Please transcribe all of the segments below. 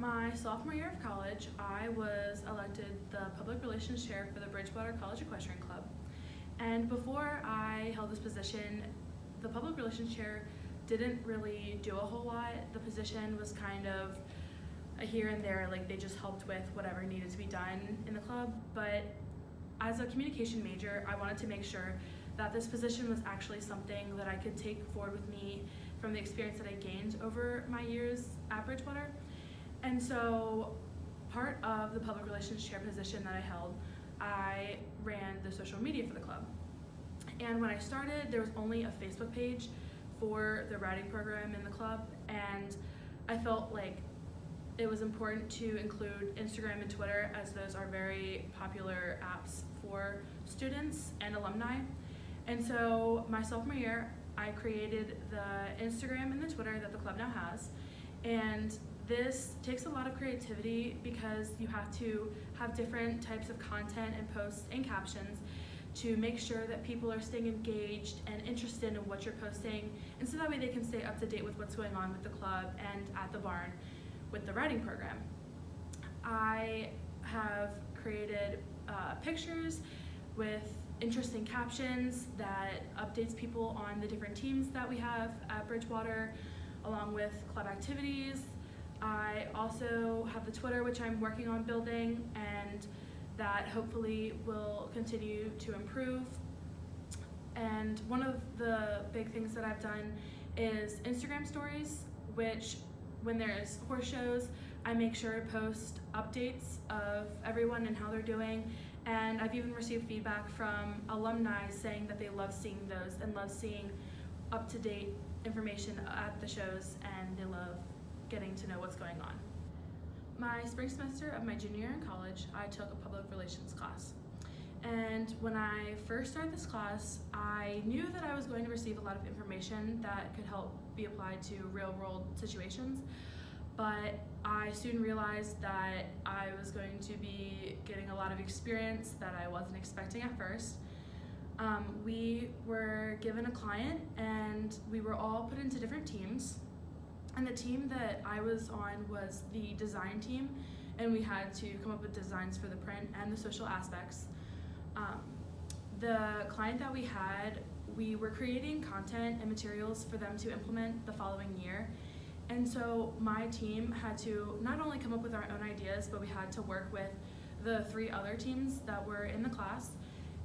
My sophomore year of college, I was elected the public relations chair for the Bridgewater College Equestrian Club. And before I held this position, the public relations chair didn't really do a whole lot. The position was kind of a here and there, like they just helped with whatever needed to be done in the club. But as a communication major, I wanted to make sure that this position was actually something that I could take forward with me from the experience that I gained over my years at Bridgewater. And so part of the public relations chair position that I held, I ran the social media for the club. And when I started, there was only a Facebook page for the riding program in the club, and I felt like it was important to include Instagram and Twitter, as those are very popular apps for students and alumni. And so my sophomore year, I created the Instagram and the Twitter that the club now has. And this takes a lot of creativity because you have to have different types of content and posts and captions to make sure that people are staying engaged and interested in what you're posting, and so that way they can stay up to date with what's going on with the club and at the barn with the riding program. I have created pictures with interesting captions that updates people on the different teams that we have at Bridgewater, along with club activities. I also have the Twitter, which I'm working on building, and that hopefully will continue to improve. And one of the big things that I've done is Instagram stories, which when there's horse shows, I make sure to post updates of everyone and how they're doing. And I've even received feedback from alumni saying that they love seeing those and love seeing up-to-date information at the shows, and they love getting to know what's going on. My spring semester of my junior year in college, I took a public relations class. And when I first started this class, I knew that I was going to receive a lot of information that could help be applied to real-world situations, but I soon realized that I was going to be getting a lot of experience that I wasn't expecting at first. We were given a client and we were all put into different teams. And the team that I was on was the design team, and we had to come up with designs for the print and the social aspects. The client that we had, we were creating content and materials for them to implement the following year. And so my team had to not only come up with our own ideas, but we had to work with the 3 other teams that were in the class,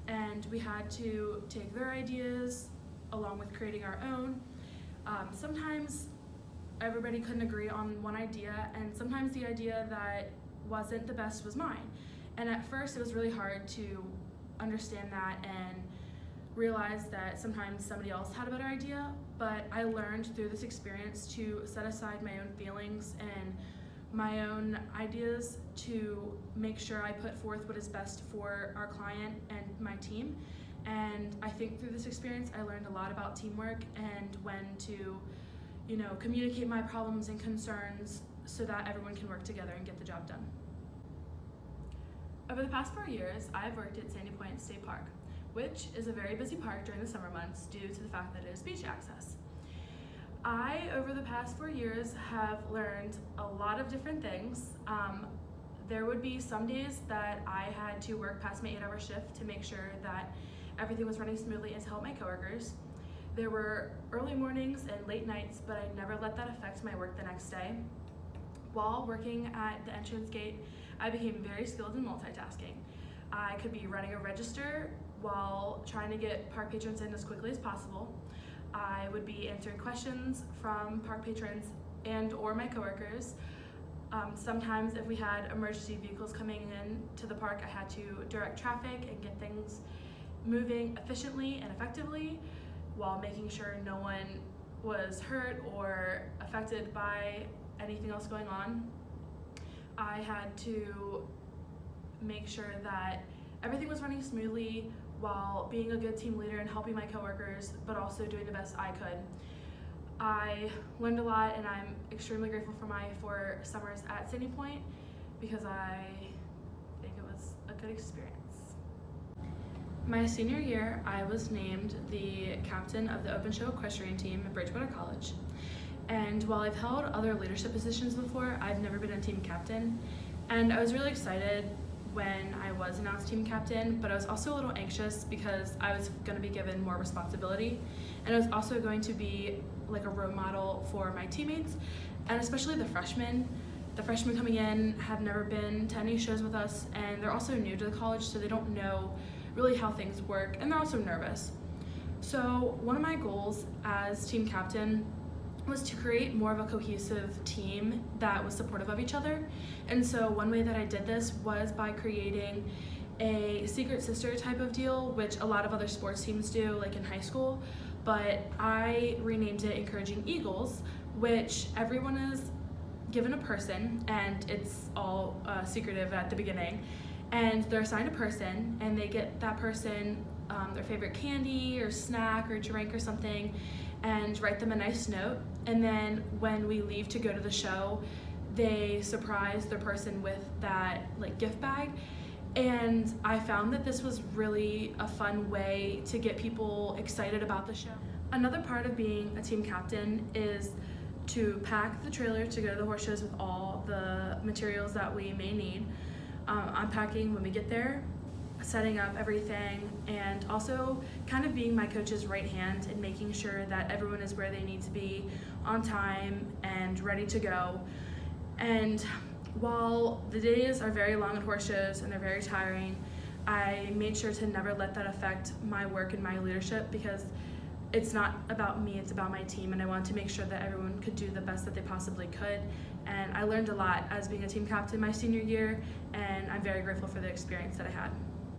and we had to take their ideas along with creating our own. Sometimes everybody couldn't agree on one idea, and sometimes the idea that wasn't the best was mine. And at first it was really hard to understand that and realize that sometimes somebody else had a better idea, but I learned through this experience to set aside my own feelings and my own ideas to make sure I put forth what is best for our client and my team. And I think through this experience I learned a lot about teamwork and when to communicate my problems and concerns so that everyone can work together and get the job done. Over the past 4 years, I've worked at Sandy Point State Park, which is a very busy park during the summer months due to the fact that it is beach access. Over the past 4 years, have learned a lot of different things. There would be some days that I had to work past my 8-hour shift to make sure that everything was running smoothly and to help my coworkers. There were early mornings and late nights, but I never let that affect my work the next day. While working at the entrance gate, I became very skilled in multitasking. I could be running a register while trying to get park patrons in as quickly as possible. I would be answering questions from park patrons and or my coworkers. Sometimes if we had emergency vehicles coming in to the park, I had to direct traffic and get things moving efficiently and effectively, while making sure no one was hurt or affected by anything else going on. I had to make sure that everything was running smoothly while being a good team leader and helping my coworkers, but also doing the best I could. I learned a lot, and I'm extremely grateful for my 4 summers at Sandy Point because I think it was a good experience. My senior year, I was named the captain of the Open Show equestrian team at Bridgewater College. And while I've held other leadership positions before, I've never been a team captain. And I was really excited when I was announced team captain, but I was also a little anxious because I was going to be given more responsibility, and I was also going to be like a role model for my teammates, and especially the freshmen. The freshmen coming in have never been to any shows with us, and they're also new to the college, so they don't know really how things work, and they're also nervous. So one of my goals as team captain was to create more of a cohesive team that was supportive of each other. And so one way that I did this was by creating a secret sister type of deal, which a lot of other sports teams do, like in high school, but I renamed it Encouraging Eagles, which everyone is given a person, and it's all secretive at the beginning, and they're assigned a person, and they get that person their favorite candy or snack or drink or something, and write them a nice note. And then when we leave to go to the show, they surprise their person with that like gift bag. And I found that this was really a fun way to get people excited about the show. Another part of being a team captain is to pack the trailer to go to the horse shows with all the materials that we may need, unpacking when we get there, setting up everything, and also kind of being my coach's right hand and making sure that everyone is where they need to be on time and ready to go. And while the days are very long at horse shows and they're very tiring, I made sure to never let that affect my work and my leadership, because it's not about me, it's about my team, and I wanted to make sure that everyone could do the best that they possibly could. And I learned a lot as being a team captain my senior year, and I'm very grateful for the experience that I had.